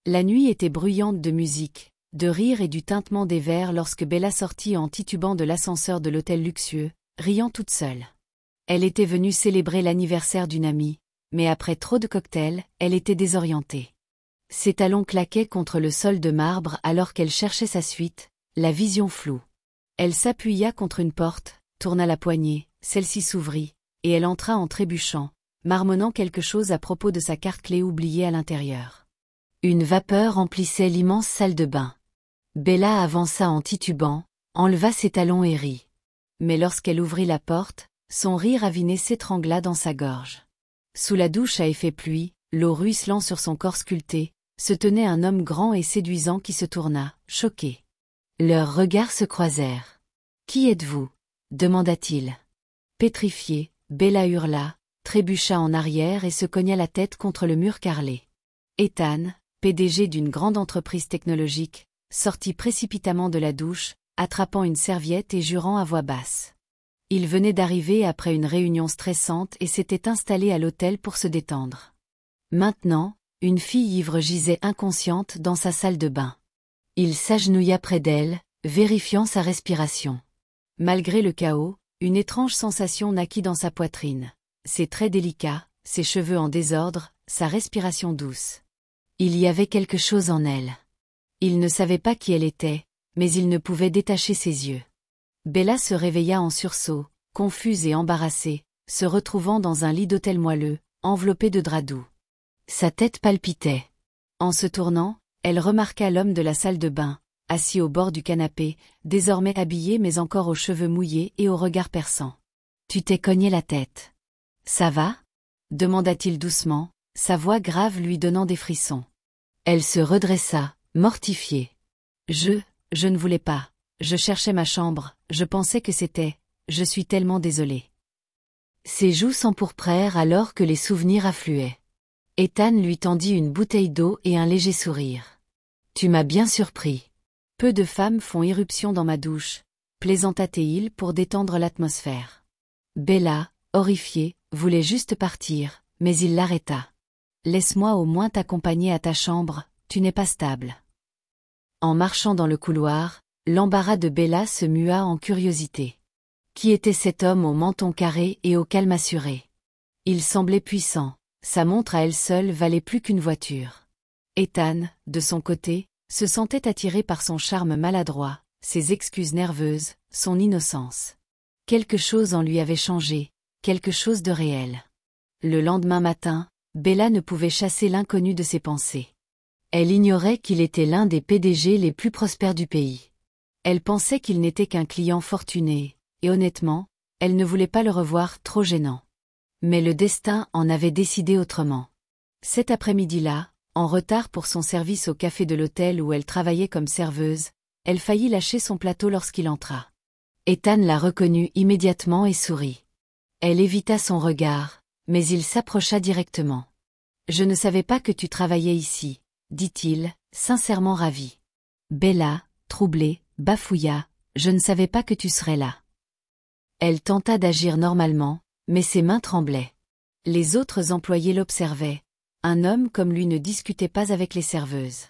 La nuit était bruyante de musique, de rires et du tintement des verres lorsque Bella sortit en titubant de l'ascenseur de l'hôtel luxueux, riant toute seule. Elle était venue célébrer l'anniversaire d'une amie, mais après trop de cocktails, elle était désorientée. Ses talons claquaient contre le sol de marbre alors qu'elle cherchait sa suite, la vision floue. Elle s'appuya contre une porte, tourna la poignée, celle-ci s'ouvrit, et elle entra en trébuchant, marmonnant quelque chose à propos de sa carte clé oubliée à l'intérieur. Une vapeur emplissait l'immense salle de bain. Bella avança en titubant, enleva ses talons et rit. Mais lorsqu'elle ouvrit la porte, son rire aviné s'étrangla dans sa gorge. Sous la douche à effet pluie, l'eau ruisselant sur son corps sculpté, se tenait un homme grand et séduisant qui se tourna, choqué. Leurs regards se croisèrent. « Qui êtes-vous » demanda-t-il. Pétrifiée, Bella hurla, trébucha en arrière et se cogna la tête contre le mur carrelé. Ethan, PDG d'une grande entreprise technologique, sortit précipitamment de la douche, attrapant une serviette et jurant à voix basse. Il venait d'arriver après une réunion stressante et s'était installé à l'hôtel pour se détendre. Maintenant, une fille ivre gisait inconsciente dans sa salle de bain. Il s'agenouilla près d'elle, vérifiant sa respiration. Malgré le chaos, une étrange sensation naquit dans sa poitrine. Ses traits délicats, ses cheveux en désordre, sa respiration douce. Il y avait quelque chose en elle. Il ne savait pas qui elle était, mais il ne pouvait détacher ses yeux. Bella se réveilla en sursaut, confuse et embarrassée, se retrouvant dans un lit d'hôtel moelleux, enveloppé de draps doux. Sa tête palpitait. En se tournant, elle remarqua l'homme de la salle de bain, assis au bord du canapé, désormais habillé mais encore aux cheveux mouillés et au regard perçant. « Tu t'es cogné la tête. Ça va » demanda-t-il doucement, sa voix grave lui donnant des frissons. Elle se redressa, mortifiée. Je ne voulais pas. Je cherchais ma chambre, je pensais que c'était. Je suis tellement désolée. » Ses joues s'empourprèrent alors que les souvenirs affluaient. Ethan lui tendit une bouteille d'eau et un léger sourire. « Tu m'as bien surpris. Peu de femmes font irruption dans ma douche, » plaisanta-t-il pour détendre l'atmosphère. Bella, horrifiée, voulait juste partir, mais il l'arrêta. « Laisse-moi au moins t'accompagner à ta chambre, tu n'es pas stable. » En marchant dans le couloir, l'embarras de Bella se mua en curiosité. Qui était cet homme au menton carré et au calme assuré? Il semblait puissant, sa montre à elle seule valait plus qu'une voiture. Ethan, de son côté, se sentait attiré par son charme maladroit, ses excuses nerveuses, son innocence. Quelque chose en lui avait changé, quelque chose de réel. Le lendemain matin, Bella ne pouvait chasser l'inconnu de ses pensées. Elle ignorait qu'il était l'un des PDG les plus prospères du pays. Elle pensait qu'il n'était qu'un client fortuné, et honnêtement, elle ne voulait pas le revoir trop gênant. Mais le destin en avait décidé autrement. Cet après-midi-là, en retard pour son service au café de l'hôtel où elle travaillait comme serveuse, elle faillit lâcher son plateau lorsqu'il entra. Ethan la reconnut immédiatement et sourit. Elle évita son regard, mais il s'approcha directement. « Je ne savais pas que tu travaillais ici, » dit-il, sincèrement ravi. Bella, troublée, bafouilla, « Je ne savais pas que tu serais là. » Elle tenta d'agir normalement, mais ses mains tremblaient. Les autres employés l'observaient. Un homme comme lui ne discutait pas avec les serveuses.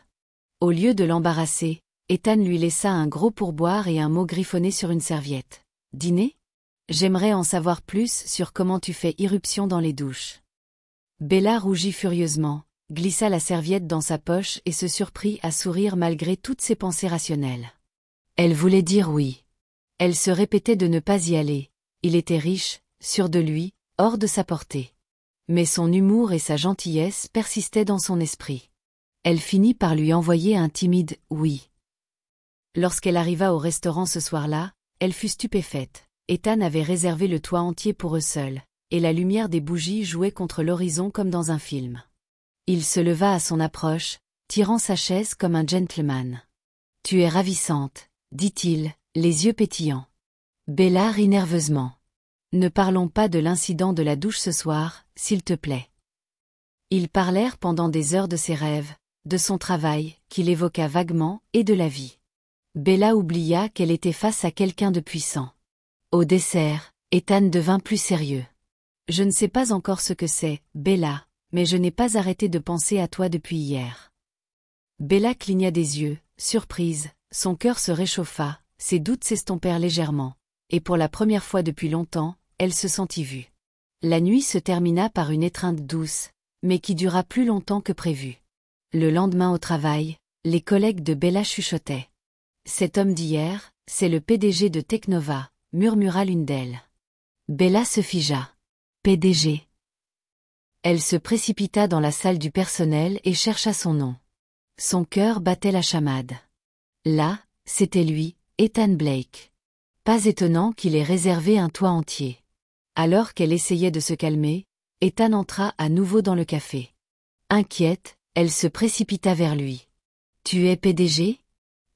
Au lieu de l'embarrasser, Ethan lui laissa un gros pourboire et un mot griffonné sur une serviette. « Dîner ? J'aimerais en savoir plus sur comment tu fais irruption dans les douches. » Bella rougit furieusement, glissa la serviette dans sa poche et se surprit à sourire malgré toutes ses pensées rationnelles. Elle voulait dire oui. Elle se répétait de ne pas y aller. Il était riche, sûr de lui, hors de sa portée. Mais son humour et sa gentillesse persistaient dans son esprit. Elle finit par lui envoyer un timide « oui ». Lorsqu'elle arriva au restaurant ce soir-là, elle fut stupéfaite. Ethan avait réservé le toit entier pour eux seuls, et la lumière des bougies jouait contre l'horizon comme dans un film. Il se leva à son approche, tirant sa chaise comme un gentleman. « Tu es ravissante », dit-il, les yeux pétillants. Bella rit nerveusement. « Ne parlons pas de l'incident de la douche ce soir, s'il te plaît. » Ils parlèrent pendant des heures de ses rêves, de son travail, qu'il évoqua vaguement, et de la vie. Bella oublia qu'elle était face à quelqu'un de puissant. Au dessert, Ethan devint plus sérieux. « Je ne sais pas encore ce que c'est, Bella, mais je n'ai pas arrêté de penser à toi depuis hier. Bella cligna des yeux, surprise, son cœur se réchauffa, ses doutes s'estompèrent légèrement. Et pour la première fois depuis longtemps, elle se sentit vue. La nuit se termina par une étreinte douce, mais qui dura plus longtemps que prévu. Le lendemain au travail, les collègues de Bella chuchotaient. Cet homme d'hier, c'est le PDG de Teknova, murmura l'une d'elles. Bella se figea. PDG. Elle se précipita dans la salle du personnel et chercha son nom. Son cœur battait la chamade. Là, c'était lui, Ethan Blake. Pas étonnant qu'il ait réservé un toit entier. Alors qu'elle essayait de se calmer, Ethan entra à nouveau dans le café. Inquiète, elle se précipita vers lui. « Tu es PDG ?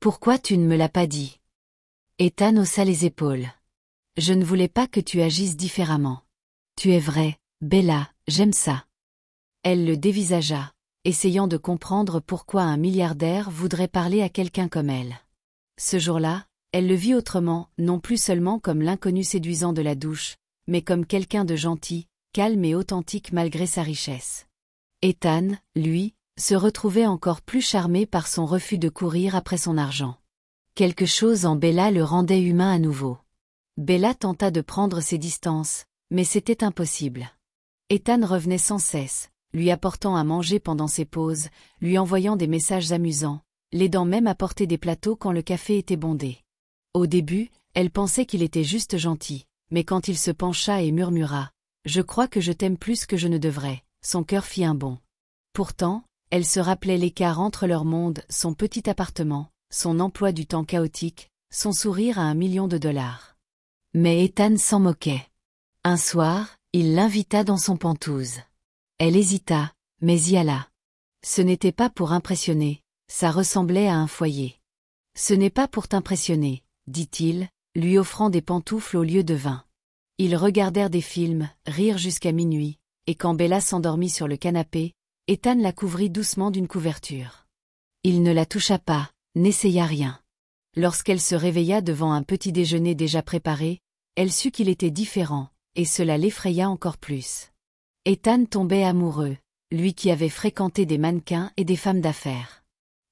Pourquoi tu ne me l'as pas dit ?» Ethan haussa les épaules. « Je ne voulais pas que tu agisses différemment. Tu es vrai, Bella, j'aime ça. » Elle le dévisagea, essayant de comprendre pourquoi un milliardaire voudrait parler à quelqu'un comme elle. Ce jour-là, elle le vit autrement, non plus seulement comme l'inconnu séduisant de la douche, mais comme quelqu'un de gentil, calme et authentique malgré sa richesse. Ethan, lui, se retrouvait encore plus charmé par son refus de courir après son argent. Quelque chose en Bella le rendait humain à nouveau. Bella tenta de prendre ses distances, mais c'était impossible. Ethan revenait sans cesse, lui apportant à manger pendant ses pauses, lui envoyant des messages amusants, l'aidant même à porter des plateaux quand le café était bondé. Au début, elle pensait qu'il était juste gentil, mais quand il se pencha et murmura « Je crois que je t'aime plus que je ne devrais », son cœur fit un bond. Pourtant, elle se rappelait l'écart entre leur monde, son petit appartement, son emploi du temps chaotique, son sourire à $1 million. Mais Ethan s'en moquait. Un soir, il l'invita dans son penthouse. Elle hésita, mais y alla. Ce n'était pas pour impressionner, ça ressemblait à un foyer. « Ce n'est pas pour t'impressionner, » dit-il, lui offrant des pantoufles au lieu de vin. Ils regardèrent des films, rirent jusqu'à minuit, et quand Bella s'endormit sur le canapé, Ethan la couvrit doucement d'une couverture. Il ne la toucha pas, n'essaya rien. Lorsqu'elle se réveilla devant un petit déjeuner déjà préparé, elle sut qu'il était différent, et cela l'effraya encore plus. Ethan tombait amoureux, lui qui avait fréquenté des mannequins et des femmes d'affaires.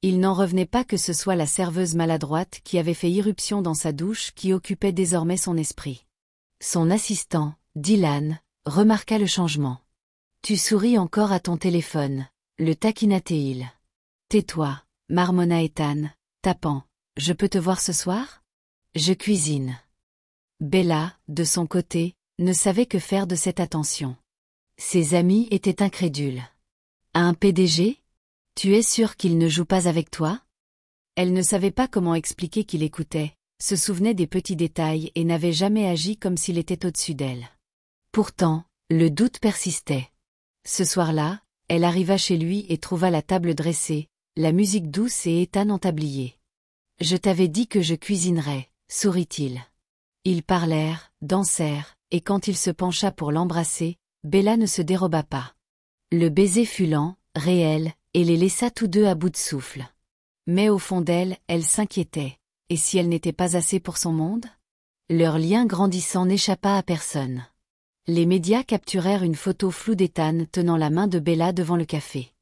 Il n'en revenait pas que ce soit la serveuse maladroite qui avait fait irruption dans sa douche qui occupait désormais son esprit. Son assistant, Dylan, remarqua le changement. « Tu souris encore à ton téléphone », le taquina-t-il. « Tais-toi, marmonna Ethan, tapant. « Je peux te voir ce soir ? Je cuisine. » Bella, de son côté, ne savait que faire de cette attention. Ses amis étaient incrédules. « Un PDG ? Tu es sûr qu'il ne joue pas avec toi ?» Elle ne savait pas comment expliquer qu'il écoutait, se souvenait des petits détails et n'avait jamais agi comme s'il était au-dessus d'elle. Pourtant, le doute persistait. Ce soir-là, elle arriva chez lui et trouva la table dressée, la musique douce et Ethan en tablier. « Je t'avais dit que je cuisinerais », sourit-il. Ils parlèrent, dansèrent, et quand il se pencha pour l'embrasser, Bella ne se déroba pas. Le baiser fut lent, réel, et les laissa tous deux à bout de souffle. Mais au fond d'elle, elle s'inquiétait. Et si elle n'était pas assez pour son monde ? Leur lien grandissant n'échappa à personne. Les médias capturèrent une photo floue d'Ethan tenant la main de Bella devant le café.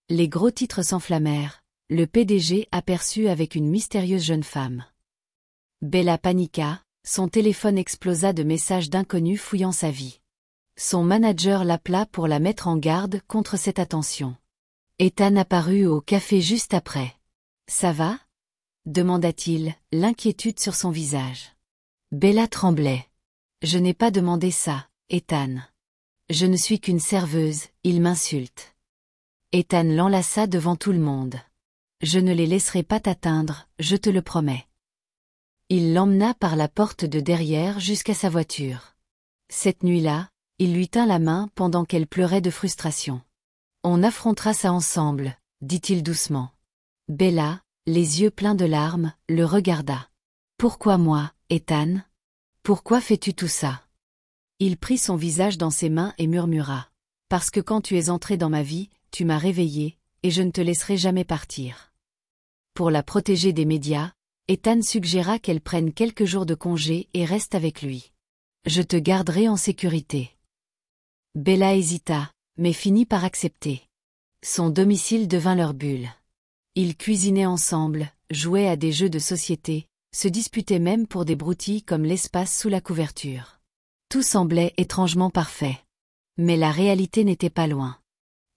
Les gros titres s'enflammèrent. Le PDG aperçut avec une mystérieuse jeune femme. Bella paniqua, son téléphone explosa de messages d'inconnus fouillant sa vie. Son manager l'appela pour la mettre en garde contre cette attention. Ethan apparut au café juste après. « Ça va ? » demanda-t-il, l'inquiétude sur son visage. Bella tremblait. « Je n'ai pas demandé ça, Ethan. Je ne suis qu'une serveuse, il m'insulte. » Ethan l'enlaça devant tout le monde. « Je ne les laisserai pas t'atteindre, je te le promets. » Il l'emmena par la porte de derrière jusqu'à sa voiture. Cette nuit-là, il lui tint la main pendant qu'elle pleurait de frustration. « On affrontera ça ensemble, » dit-il doucement. Bella, les yeux pleins de larmes, le regarda. « Pourquoi moi, Ethan ? Pourquoi fais-tu tout ça ?» Il prit son visage dans ses mains et murmura. « Parce que quand tu es entré dans ma vie, tu m'as réveillé, et je ne te laisserai jamais partir. » Pour la protéger des médias, Ethan suggéra qu'elle prenne quelques jours de congé et reste avec lui. « Je te garderai en sécurité. » Bella hésita, mais finit par accepter. Son domicile devint leur bulle. Ils cuisinaient ensemble, jouaient à des jeux de société, se disputaient même pour des broutilles comme l'espace sous la couverture. Tout semblait étrangement parfait. Mais la réalité n'était pas loin.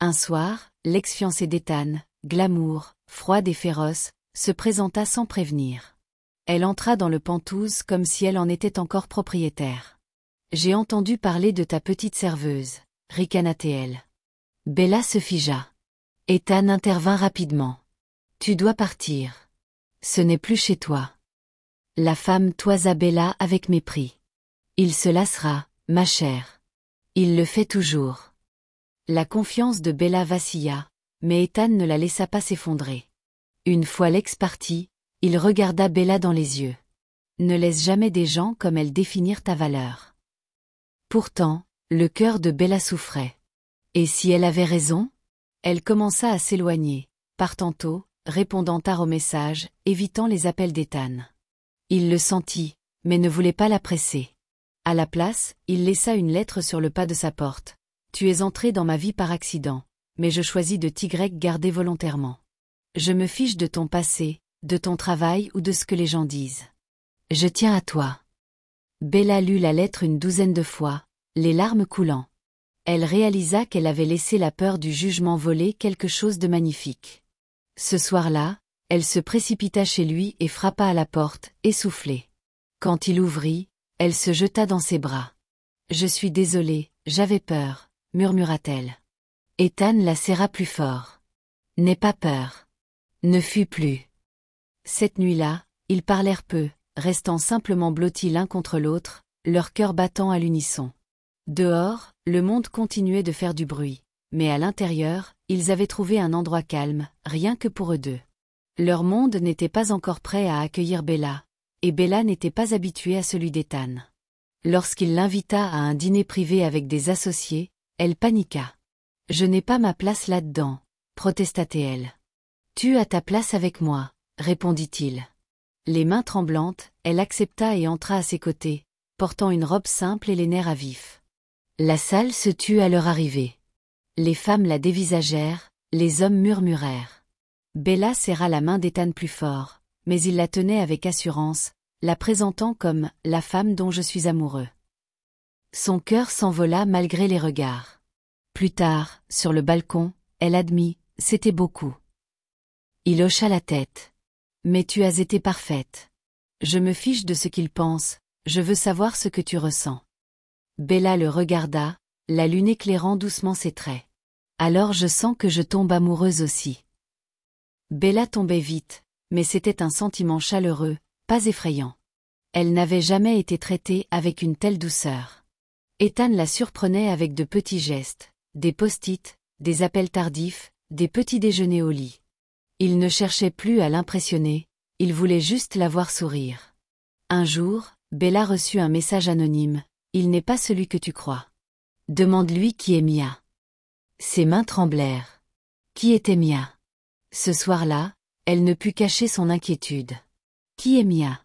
Un soir, l'ex-fiancée d'Ethan, glamour, froide et féroce, se présenta sans prévenir. Elle entra dans le Penthouse comme si elle en était encore propriétaire. « J'ai entendu parler de ta petite serveuse », ricana-t-elle. Bella se figea. Ethan intervint rapidement. « Tu dois partir. Ce n'est plus chez toi. » La femme toisa Bella avec mépris. « Il se lassera, ma chère. Il le fait toujours. » La confiance de Bella vacilla, mais Ethan ne la laissa pas s'effondrer. Une fois l'ex parti, il regarda Bella dans les yeux. « Ne laisse jamais des gens comme elle définir ta valeur. » Pourtant, le cœur de Bella souffrait. Et si elle avait raison? Elle commença à s'éloigner, par tantôt, répondant tard aux messages, évitant les appels d'Ethan. Il le sentit, mais ne voulait pas la presser. À la place, il laissa une lettre sur le pas de sa porte. « Tu es entré dans ma vie par accident, mais je choisis de t'y garder volontairement. Je me fiche de ton passé, de ton travail ou de ce que les gens disent. Je tiens à toi. » Bella lut la lettre une douzaine de fois, les larmes coulant. Elle réalisa qu'elle avait laissé la peur du jugement voler quelque chose de magnifique. Ce soir-là, elle se précipita chez lui et frappa à la porte, essoufflée. Quand il ouvrit, elle se jeta dans ses bras. « Je suis désolée, j'avais peur », murmura-t-elle. Ethan la serra plus fort. « N'aie pas peur. Ne fuis plus. » Cette nuit-là, ils parlèrent peu, restant simplement blottis l'un contre l'autre, leurs cœurs battant à l'unisson. Dehors, le monde continuait de faire du bruit, mais à l'intérieur, ils avaient trouvé un endroit calme, rien que pour eux deux. Leur monde n'était pas encore prêt à accueillir Bella, et Bella n'était pas habituée à celui d'Ethan. Lorsqu'il l'invita à un dîner privé avec des associés, elle paniqua. « Je n'ai pas ma place là-dedans », protesta-t-elle. « Tu as ta place avec moi », répondit-il. Les mains tremblantes, elle accepta et entra à ses côtés, portant une robe simple et les nerfs à vif. La salle se tut à leur arrivée. Les femmes la dévisagèrent, les hommes murmurèrent. Bella serra la main d'Ethan plus fort, mais il la tenait avec assurance, la présentant comme « la femme dont je suis amoureux ». Son cœur s'envola malgré les regards. Plus tard, sur le balcon, elle admit « c'était beaucoup ». Il hocha la tête. « Mais tu as été parfaite. Je me fiche de ce qu'ils pensent, je veux savoir ce que tu ressens. » Bella le regarda, la lune éclairant doucement ses traits. « Alors je sens que je tombe amoureuse aussi. » Bella tombait vite, mais c'était un sentiment chaleureux, pas effrayant. Elle n'avait jamais été traitée avec une telle douceur. Ethan la surprenait avec de petits gestes, des post-it, des appels tardifs, des petits déjeuners au lit. Il ne cherchait plus à l'impressionner, il voulait juste la voir sourire. Un jour, Bella reçut un message anonyme. « Il n'est pas celui que tu crois. Demande-lui qui est Mia. » Ses mains tremblèrent. Qui était Mia? Ce soir-là, elle ne put cacher son inquiétude. « Qui est Mia ?»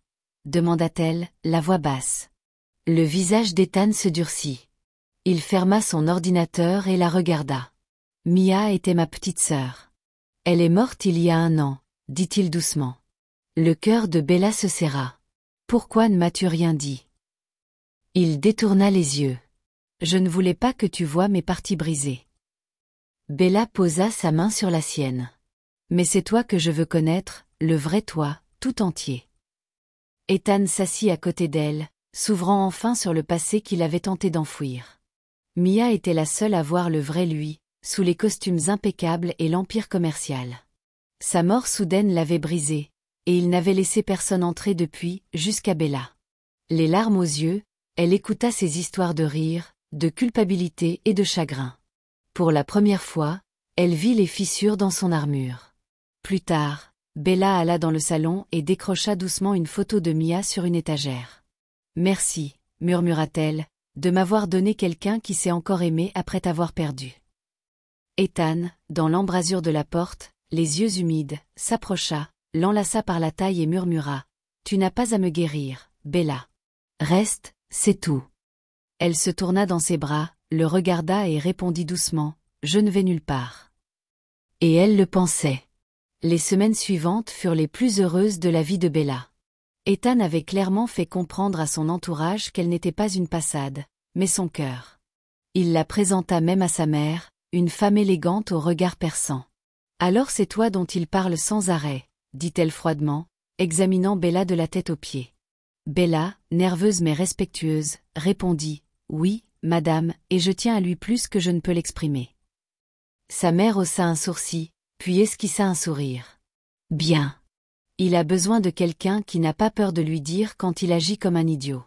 demanda-t-elle, la voix basse. Le visage d'Ethan se durcit. Il ferma son ordinateur et la regarda. « Mia était ma petite sœur. Elle est morte il y a 1 an, dit-il doucement. Le cœur de Bella se serra. « Pourquoi ne m'as-tu rien dit ?» Il détourna les yeux. « Je ne voulais pas que tu voies mes parties brisées. » Bella posa sa main sur la sienne. « Mais c'est toi que je veux connaître, le vrai toi, tout entier. » Ethan s'assit à côté d'elle, s'ouvrant enfin sur le passé qu'il avait tenté d'enfouir. Mia était la seule à voir le vrai lui, sous les costumes impeccables et l'empire commercial. Sa mort soudaine l'avait brisé, et il n'avait laissé personne entrer depuis, jusqu'à Bella. Les larmes aux yeux, elle écouta ses histoires de rire, de culpabilité et de chagrin. Pour la première fois, elle vit les fissures dans son armure. Plus tard, Bella alla dans le salon et décrocha doucement une photo de Mia sur une étagère. « Merci, » murmura-t-elle, « de m'avoir donné quelqu'un qui s'est encore aimé après t'avoir perdu. » Ethan, dans l'embrasure de la porte, les yeux humides, s'approcha, l'enlaça par la taille et murmura « Tu n'as pas à me guérir, Bella. Reste, c'est tout. » Elle se tourna dans ses bras, le regarda et répondit doucement « Je ne vais nulle part. » Et elle le pensait. Les semaines suivantes furent les plus heureuses de la vie de Bella. Ethan avait clairement fait comprendre à son entourage qu'elle n'était pas une passade, mais son cœur. Il la présenta même à sa mère, une femme élégante au regard perçant. « Alors c'est toi dont il parle sans arrêt », dit-elle froidement, examinant Bella de la tête aux pieds. Bella, nerveuse mais respectueuse, répondit « Oui, madame, et je tiens à lui plus que je ne peux l'exprimer. » Sa mère haussa un sourcil, puis esquissa un sourire. « Bien. Il a besoin de quelqu'un qui n'a pas peur de lui dire quand il agit comme un idiot. »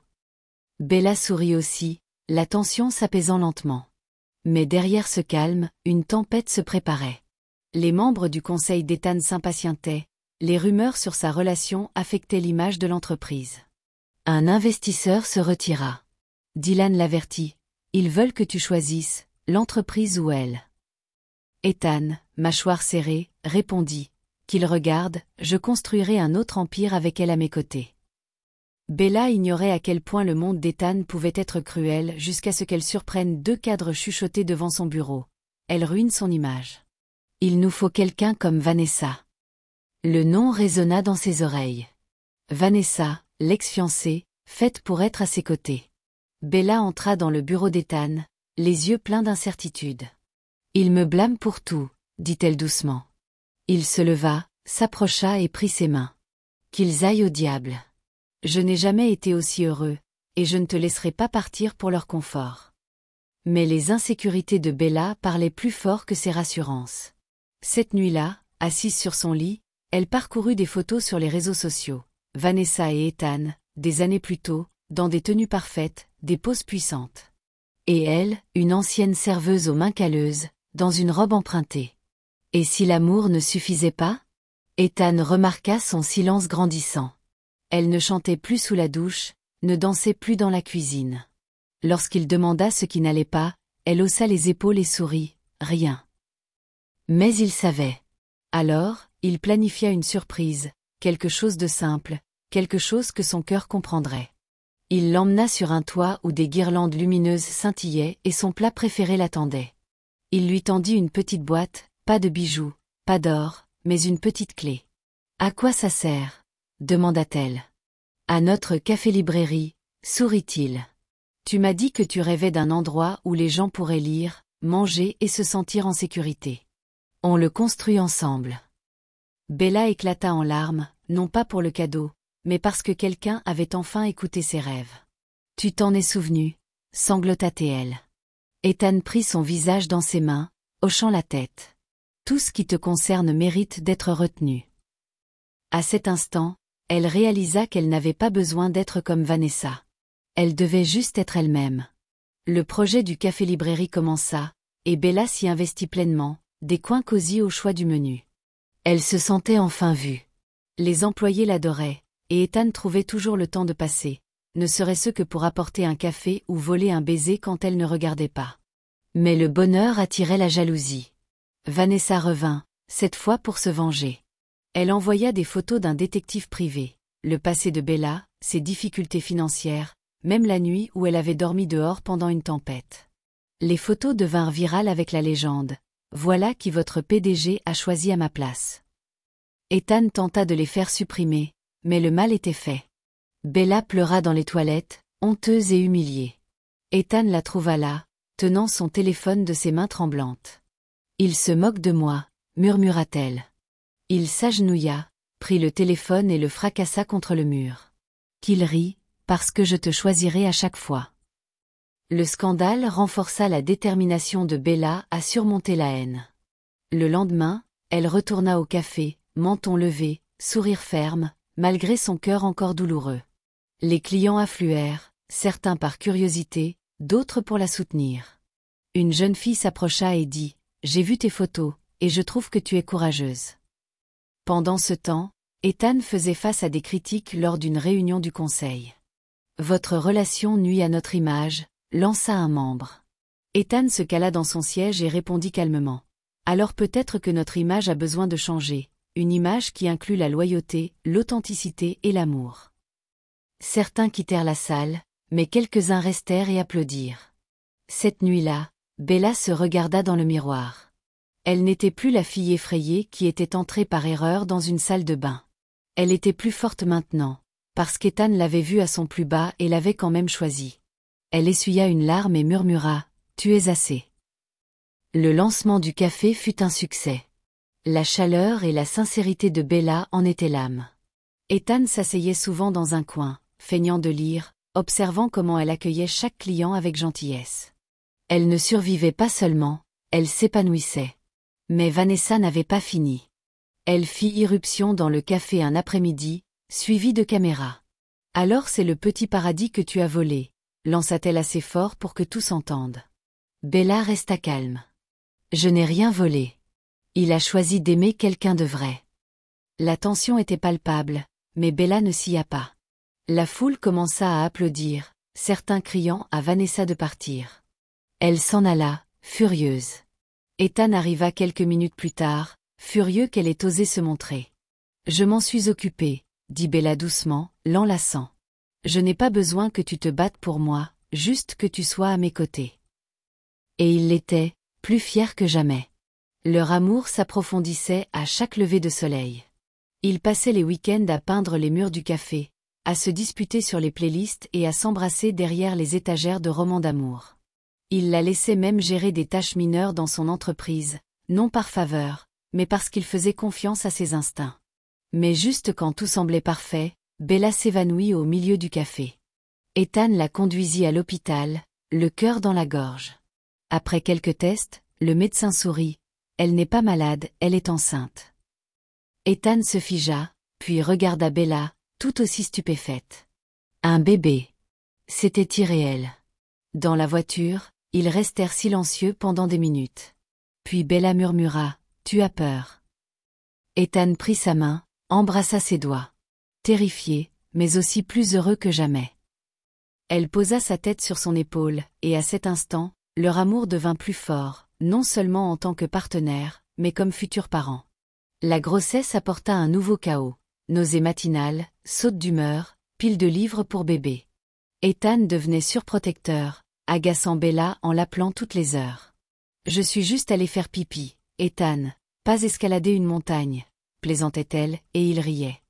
Bella sourit aussi, la tension s'apaisant lentement. Mais derrière ce calme, une tempête se préparait. Les membres du conseil d'Ethan s'impatientaient, les rumeurs sur sa relation affectaient l'image de l'entreprise. Un investisseur se retira. Dylan l'avertit. « Ils veulent que tu choisisses, l'entreprise ou elle. » Ethan, mâchoire serrée, répondit. « Qu'il regarde, je construirai un autre empire avec elle à mes côtés. » Bella ignorait à quel point le monde d'Ethan pouvait être cruel jusqu'à ce qu'elle surprenne deux cadres chuchotés devant son bureau. Elle ruine son image. « Il nous faut quelqu'un comme Vanessa. » Le nom résonna dans ses oreilles. Vanessa, l'ex-fiancée, faite pour être à ses côtés. Bella entra dans le bureau d'Ethan, les yeux pleins d'incertitude. « Il me blâme pour tout, » dit-elle doucement. Il se leva, s'approcha et prit ses mains. « Qu'ils aillent au diable. Je n'ai jamais été aussi heureux, et je ne te laisserai pas partir pour leur confort. » Mais les insécurités de Bella parlaient plus fort que ses rassurances. Cette nuit-là, assise sur son lit, elle parcourut des photos sur les réseaux sociaux. Vanessa et Ethan, des années plus tôt, dans des tenues parfaites, des poses puissantes. Et elle, une ancienne serveuse aux mains calleuses, dans une robe empruntée. Et si l'amour ne suffisait pas? Ethan remarqua son silence grandissant. Elle ne chantait plus sous la douche, ne dansait plus dans la cuisine. Lorsqu'il demanda ce qui n'allait pas, elle haussa les épaules et sourit, rien. Mais il savait. Alors, il planifia une surprise, quelque chose de simple, quelque chose que son cœur comprendrait. Il l'emmena sur un toit où des guirlandes lumineuses scintillaient et son plat préféré l'attendait. Il lui tendit une petite boîte, pas de bijoux, pas d'or, mais une petite clé. « À quoi ça sert ?» demanda-t-elle. « À notre café-librairie, » sourit-il. « Tu m'as dit que tu rêvais d'un endroit où les gens pourraient lire, manger et se sentir en sécurité. On le construit ensemble. » Bella éclata en larmes, non pas pour le cadeau, mais parce que quelqu'un avait enfin écouté ses rêves. « Tu t'en es souvenu » sanglota-t-elle. Ethan prit son visage dans ses mains, hochant la tête. « Tout ce qui te concerne mérite d'être retenu. » À cet instant, elle réalisa qu'elle n'avait pas besoin d'être comme Vanessa. Elle devait juste être elle-même. Le projet du café-librairie commença, et Bella s'y investit pleinement, des coins cosy au choix du menu. Elle se sentait enfin vue. Les employés l'adoraient, et Ethan trouvait toujours le temps de passer, ne serait-ce que pour apporter un café ou voler un baiser quand elle ne regardait pas. Mais le bonheur attirait la jalousie. Vanessa revint, cette fois pour se venger. Elle envoya des photos d'un détective privé, le passé de Bella, ses difficultés financières, même la nuit où elle avait dormi dehors pendant une tempête. Les photos devinrent virales avec la légende. « Voilà qui votre PDG a choisi à ma place. » Ethan tenta de les faire supprimer, mais le mal était fait. Bella pleura dans les toilettes, honteuse et humiliée. Ethan la trouva là, tenant son téléphone de ses mains tremblantes. « Il se moque de moi », murmura-t-elle. Il s'agenouilla, prit le téléphone et le fracassa contre le mur. « Qu'il rit, parce que je te choisirai à chaque fois. » Le scandale renforça la détermination de Bella à surmonter la haine. Le lendemain, elle retourna au café, menton levé, sourire ferme, malgré son cœur encore douloureux. Les clients affluèrent, certains par curiosité, d'autres pour la soutenir. Une jeune fille s'approcha et dit « J'ai vu tes photos, et je trouve que tu es courageuse. » Pendant ce temps, Ethan faisait face à des critiques lors d'une réunion du conseil. « Votre relation nuit à notre image », lança un membre. Ethan se cala dans son siège et répondit calmement. « Alors peut-être que notre image a besoin de changer, une image qui inclut la loyauté, l'authenticité et l'amour. » Certains quittèrent la salle, mais quelques-uns restèrent et applaudirent. Cette nuit-là, Bella se regarda dans le miroir. Elle n'était plus la fille effrayée qui était entrée par erreur dans une salle de bain. Elle était plus forte maintenant, parce qu'Ethan l'avait vue à son plus bas et l'avait quand même choisie. Elle essuya une larme et murmura « Tu es assez ». Le lancement du café fut un succès. La chaleur et la sincérité de Bella en étaient l'âme. Ethan s'asseyait souvent dans un coin, feignant de lire, observant comment elle accueillait chaque client avec gentillesse. Elle ne survivait pas seulement, elle s'épanouissait. Mais Vanessa n'avait pas fini. Elle fit irruption dans le café un après-midi, suivie de caméras. « Alors c'est le petit paradis que tu as volé », lança-t-elle assez fort pour que tous entendent. Bella resta calme. « Je n'ai rien volé. Il a choisi d'aimer quelqu'un de vrai. » La tension était palpable, mais Bella ne s'ia pas. La foule commença à applaudir, certains criant à Vanessa de partir. Elle s'en alla, furieuse. Ethan arriva quelques minutes plus tard, furieux qu'elle ait osé se montrer. « Je m'en suis occupée », dit Bella doucement, l'enlaçant. « Je n'ai pas besoin que tu te battes pour moi, juste que tu sois à mes côtés. » Et il l'était, plus fier que jamais. Leur amour s'approfondissait à chaque lever de soleil. Ils passaient les week-ends à peindre les murs du café, à se disputer sur les playlists et à s'embrasser derrière les étagères de romans d'amour. Il la laissait même gérer des tâches mineures dans son entreprise, non par faveur, mais parce qu'il faisait confiance à ses instincts. Mais juste quand tout semblait parfait, Bella s'évanouit au milieu du café. Ethan la conduisit à l'hôpital, le cœur dans la gorge. Après quelques tests, le médecin sourit. « Elle n'est pas malade, elle est enceinte. » Ethan se figea, puis regarda Bella, tout aussi stupéfaite. Un bébé. C'était irréel. Dans la voiture, ils restèrent silencieux pendant des minutes. Puis Bella murmura « Tu as peur ». Ethan prit sa main, embrassa ses doigts. Terrifié, mais aussi plus heureux que jamais. Elle posa sa tête sur son épaule, et à cet instant, leur amour devint plus fort, non seulement en tant que partenaire, mais comme futurs parents. La grossesse apporta un nouveau chaos. Nausées matinales, sautes d'humeur, piles de livres pour bébé. Ethan devenait surprotecteur, agaçant Bella en l'appelant toutes les heures. « Je suis juste allé faire pipi, Ethan, pas escalader une montagne », plaisantait-elle, et il riait.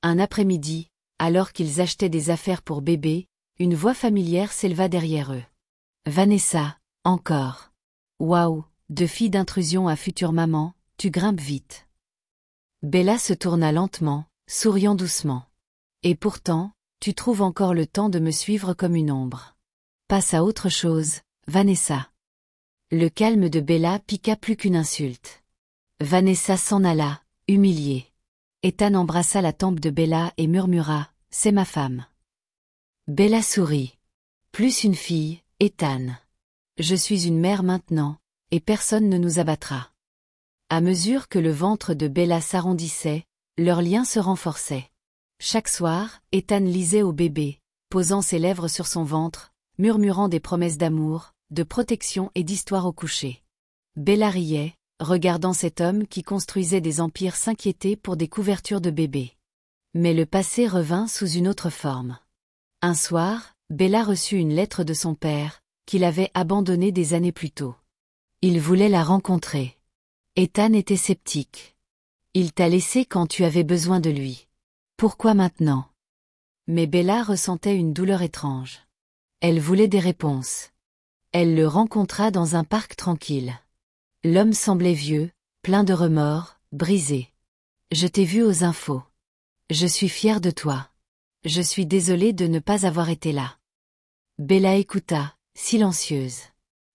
Un après-midi, alors qu'ils achetaient des affaires pour bébé, une voix familière s'éleva derrière eux. « Vanessa, encore. Waouh, de fille d'intrusion à future maman, tu grimpes vite. » Bella se tourna lentement, souriant doucement. « Et pourtant, tu trouves encore le temps de me suivre comme une ombre. Passe à autre chose, Vanessa. » Le calme de Bella piqua plus qu'une insulte. Vanessa s'en alla, humiliée. Ethan embrassa la tempe de Bella et murmura « C'est ma femme. » Bella sourit. « Plus une fille, Ethan. Je suis une mère maintenant, et personne ne nous abattra. » À mesure que le ventre de Bella s'arrondissait, leur lien se renforçait. Chaque soir, Ethan lisait au bébé, posant ses lèvres sur son ventre, murmurant des promesses d'amour, de protection et d'histoire au coucher. Bella riait, regardant cet homme qui construisait des empires s'inquiéter pour des couvertures de bébés. Mais le passé revint sous une autre forme. Un soir, Bella reçut une lettre de son père, qu'il avait abandonné des années plus tôt. Il voulait la rencontrer. Ethan était sceptique. « Il t'a laissé quand tu avais besoin de lui. Pourquoi maintenant ?» Mais Bella ressentait une douleur étrange. Elle voulait des réponses. Elle le rencontra dans un parc tranquille. L'homme semblait vieux, plein de remords, brisé. « Je t'ai vu aux infos. Je suis fière de toi. Je suis désolée de ne pas avoir été là. » Bella écouta, silencieuse.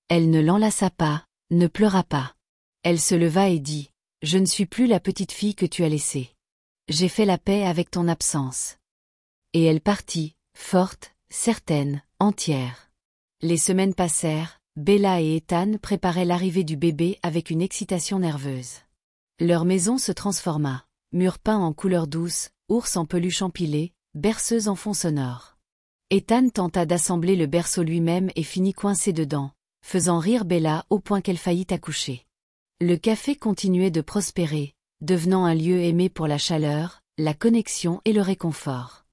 Elle ne l'enlaça pas, ne pleura pas. Elle se leva et dit « Je ne suis plus la petite fille que tu as laissée. J'ai fait la paix avec ton absence. » Et elle partit, forte, certaine, entière. Les semaines passèrent, Bella et Ethan préparaient l'arrivée du bébé avec une excitation nerveuse. Leur maison se transforma, murs peints en couleurs douces, ours en peluche empilée, berceuse en fond sonore. Ethan tenta d'assembler le berceau lui-même et finit coincé dedans, faisant rire Bella au point qu'elle faillit accoucher. Le café continuait de prospérer, devenant un lieu aimé pour la chaleur, la connexion et le réconfort.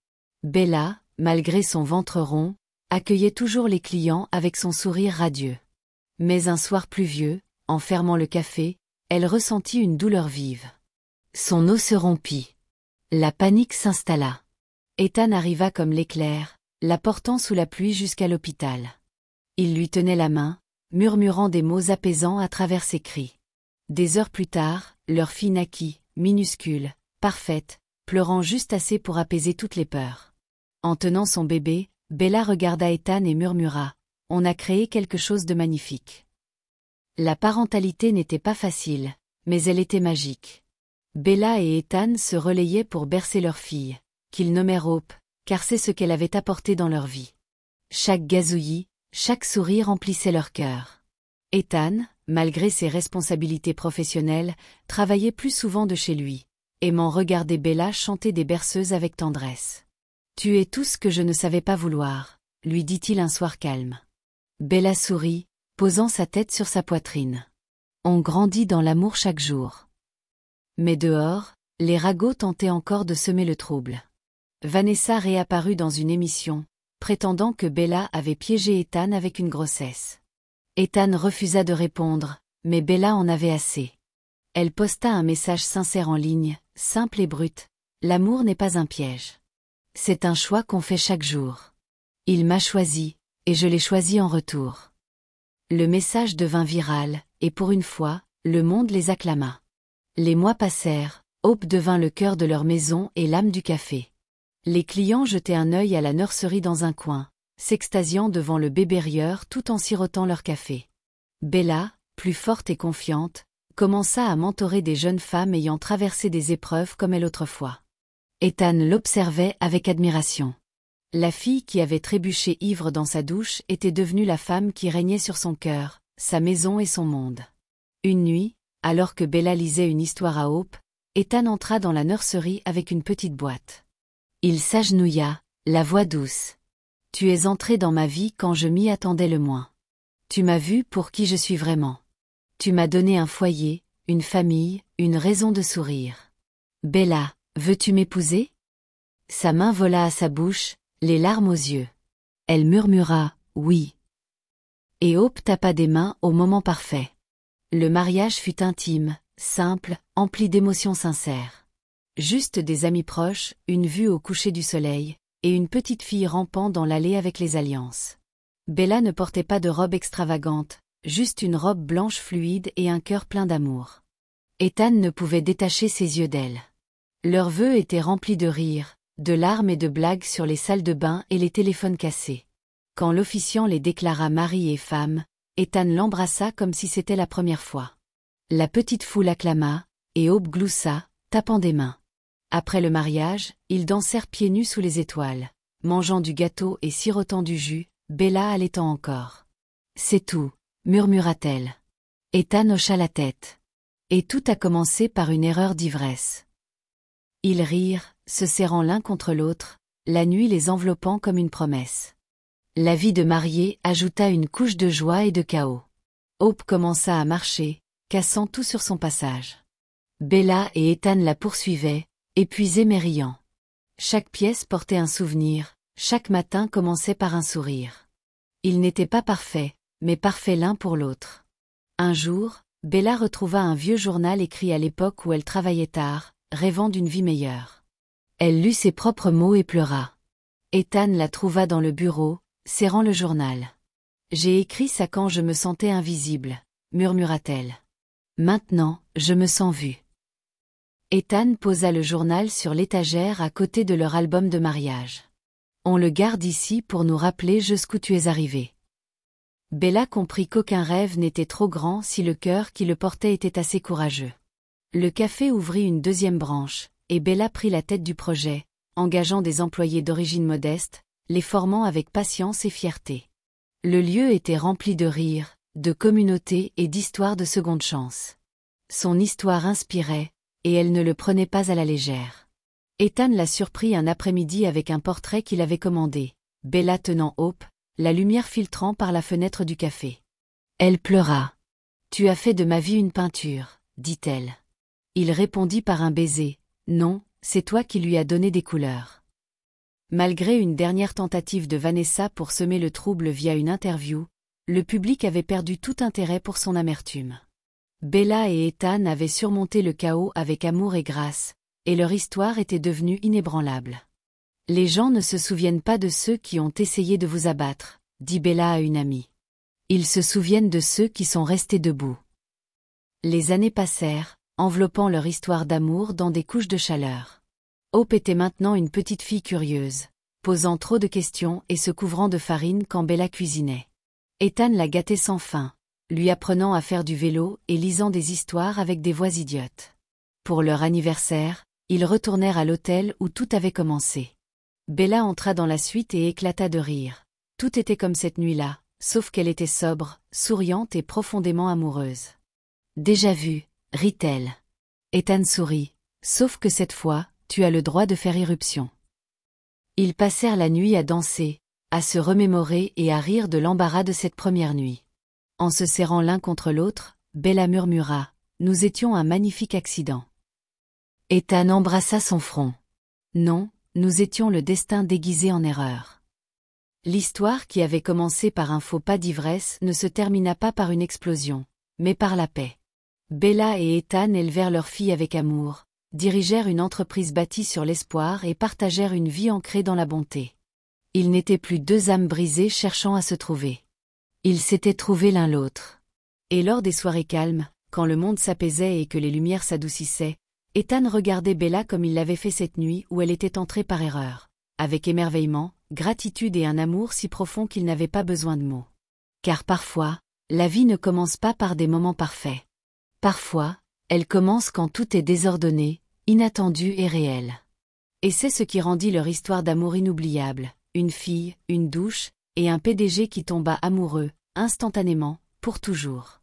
Bella, malgré son ventre rond, accueillait toujours les clients avec son sourire radieux. Mais un soir pluvieux, en fermant le café, Elle ressentit une douleur vive. Son os se rompit. La panique s'installa. Ethan arriva comme l'éclair, la portant sous la pluie jusqu'à l'hôpital. Il lui tenait la main, murmurant des mots apaisants à travers ses cris. Des heures plus tard, leur fille naquit, minuscule, parfaite, pleurant juste assez pour apaiser toutes les peurs. En tenant son bébé, Bella regarda Ethan et murmura « On a créé quelque chose de magnifique ». La parentalité n'était pas facile, mais elle était magique. Bella et Ethan se relayaient pour bercer leur fille, qu'ils nommèrent Hope, car c'est ce qu'elle avait apporté dans leur vie. Chaque gazouillis, chaque sourire remplissait leur cœur. Ethan, malgré ses responsabilités professionnelles, travaillait plus souvent de chez lui, aimant regarder Bella chanter des berceuses avec tendresse. « Tu es tout ce que je ne savais pas vouloir », lui dit-il un soir calme. Bella sourit, posant sa tête sur sa poitrine. On grandit dans l'amour chaque jour. Mais dehors, les ragots tentaient encore de semer le trouble. Vanessa réapparut dans une émission, prétendant que Bella avait piégé Ethan avec une grossesse. Ethan refusa de répondre, mais Bella en avait assez. Elle posta un message sincère en ligne, simple et brut. L'amour n'est pas un piège. C'est un choix qu'on fait chaque jour. Il m'a choisi, et je l'ai choisi en retour. Le message devint viral, et pour une fois, le monde les acclama. Les mois passèrent, Hope devint le cœur de leur maison et l'âme du café. Les clients jetaient un œil à la nurserie dans un coin, s'extasiant devant le bébé rieur tout en sirotant leur café. Bella, plus forte et confiante, commença à mentorer des jeunes femmes ayant traversé des épreuves comme elle autrefois. Ethan l'observait avec admiration. La fille qui avait trébuché ivre dans sa douche était devenue la femme qui régnait sur son cœur, sa maison et son monde. Une nuit, alors que Bella lisait une histoire à Hope, Ethan entra dans la nurserie avec une petite boîte. Il s'agenouilla, la voix douce. « Tu es entré dans ma vie quand je m'y attendais le moins. Tu m'as vu pour qui je suis vraiment. Tu m'as donné un foyer, une famille, une raison de sourire. Bella, veux-tu m'épouser ?» Sa main vola à sa bouche, les larmes aux yeux. Elle murmura « oui ». Et Hope tapa des mains au moment parfait. Le mariage fut intime, simple, empli d'émotions sincères. Juste des amis proches, une vue au coucher du soleil, et une petite fille rampant dans l'allée avec les alliances. Bella ne portait pas de robe extravagante, juste une robe blanche fluide et un cœur plein d'amour. Ethan ne pouvait détacher ses yeux d'elle. Leurs vœux étaient remplis de rires, de larmes et de blagues sur les salles de bain et les téléphones cassés. Quand l'officiant les déclara mari et femme, Ethan l'embrassa comme si c'était la première fois. La petite foule acclama, et Hope gloussa, tapant des mains. Après le mariage, ils dansèrent pieds nus sous les étoiles, mangeant du gâteau et sirotant du jus, Bella allaitant encore. « C'est tout », murmura-t-elle. Ethan hocha la tête. Et tout a commencé par une erreur d'ivresse. Ils rirent, se serrant l'un contre l'autre, la nuit les enveloppant comme une promesse. La vie de mariée ajouta une couche de joie et de chaos. Hope commença à marcher, cassant tout sur son passage. Bella et Ethan la poursuivaient, épuisés mais riants. Chaque pièce portait un souvenir, chaque matin commençait par un sourire. Ils n'étaient pas parfaits, mais parfaits l'un pour l'autre. Un jour, Bella retrouva un vieux journal écrit à l'époque où elle travaillait tard, rêvant d'une vie meilleure. Elle lut ses propres mots et pleura. Ethan la trouva dans le bureau, serrant le journal. « J'ai écrit ça quand je me sentais invisible », murmura-t-elle. « Maintenant, je me sens vue. » Ethan posa le journal sur l'étagère à côté de leur album de mariage. « On le garde ici pour nous rappeler jusqu'où tu es arrivé. » Bella comprit qu'aucun rêve n'était trop grand si le cœur qui le portait était assez courageux. Le café ouvrit une deuxième branche, et Bella prit la tête du projet, engageant des employés d'origine modeste, les formant avec patience et fierté. Le lieu était rempli de rires, de communauté et d'histoires de seconde chance. Son histoire inspirait, et elle ne le prenait pas à la légère. Ethan la surprit un après-midi avec un portrait qu'il avait commandé, Bella tenant Hope, la lumière filtrant par la fenêtre du café. Elle pleura. « Tu as fait de ma vie une peinture, » dit-elle. Il répondit par un baiser. « Non, c'est toi qui lui as donné des couleurs. » Malgré une dernière tentative de Vanessa pour semer le trouble via une interview, le public avait perdu tout intérêt pour son amertume. Bella et Ethan avaient surmonté le chaos avec amour et grâce, et leur histoire était devenue inébranlable. Les gens ne se souviennent pas de ceux qui ont essayé de vous abattre, dit Bella à une amie. Ils se souviennent de ceux qui sont restés debout. Les années passèrent, enveloppant leur histoire d'amour dans des couches de chaleur. Hope était maintenant une petite fille curieuse, posant trop de questions et se couvrant de farine quand Bella cuisinait. Ethan la gâtait sans fin, lui apprenant à faire du vélo et lisant des histoires avec des voix idiotes. Pour leur anniversaire, ils retournèrent à l'hôtel où tout avait commencé. Bella entra dans la suite et éclata de rire. Tout était comme cette nuit-là, sauf qu'elle était sobre, souriante et profondément amoureuse. Déjà vu, rit-elle. Ethan sourit. Sauf que cette fois, tu as le droit de faire irruption. Ils passèrent la nuit à danser, à se remémorer et à rire de l'embarras de cette première nuit. En se serrant l'un contre l'autre, Bella murmura, « Nous étions un magnifique accident. » Ethan embrassa son front. « Non, nous étions le destin déguisé en erreur. » L'histoire qui avait commencé par un faux pas d'ivresse ne se termina pas par une explosion, mais par la paix. Bella et Ethan élevèrent leur fille avec amour, dirigèrent une entreprise bâtie sur l'espoir et partagèrent une vie ancrée dans la bonté. Ils n'étaient plus deux âmes brisées cherchant à se trouver. Ils s'étaient trouvés l'un l'autre. Et lors des soirées calmes, quand le monde s'apaisait et que les lumières s'adoucissaient, Ethan regardait Bella comme il l'avait fait cette nuit où elle était entrée par erreur, avec émerveillement, gratitude et un amour si profond qu'il n'avait pas besoin de mots. Car parfois, la vie ne commence pas par des moments parfaits. Parfois, elle commence quand tout est désordonné, inattendu et réel. Et c'est ce qui rendit leur histoire d'amour inoubliable, une fille, une douche, et un PDG qui tomba amoureux, instantanément, pour toujours.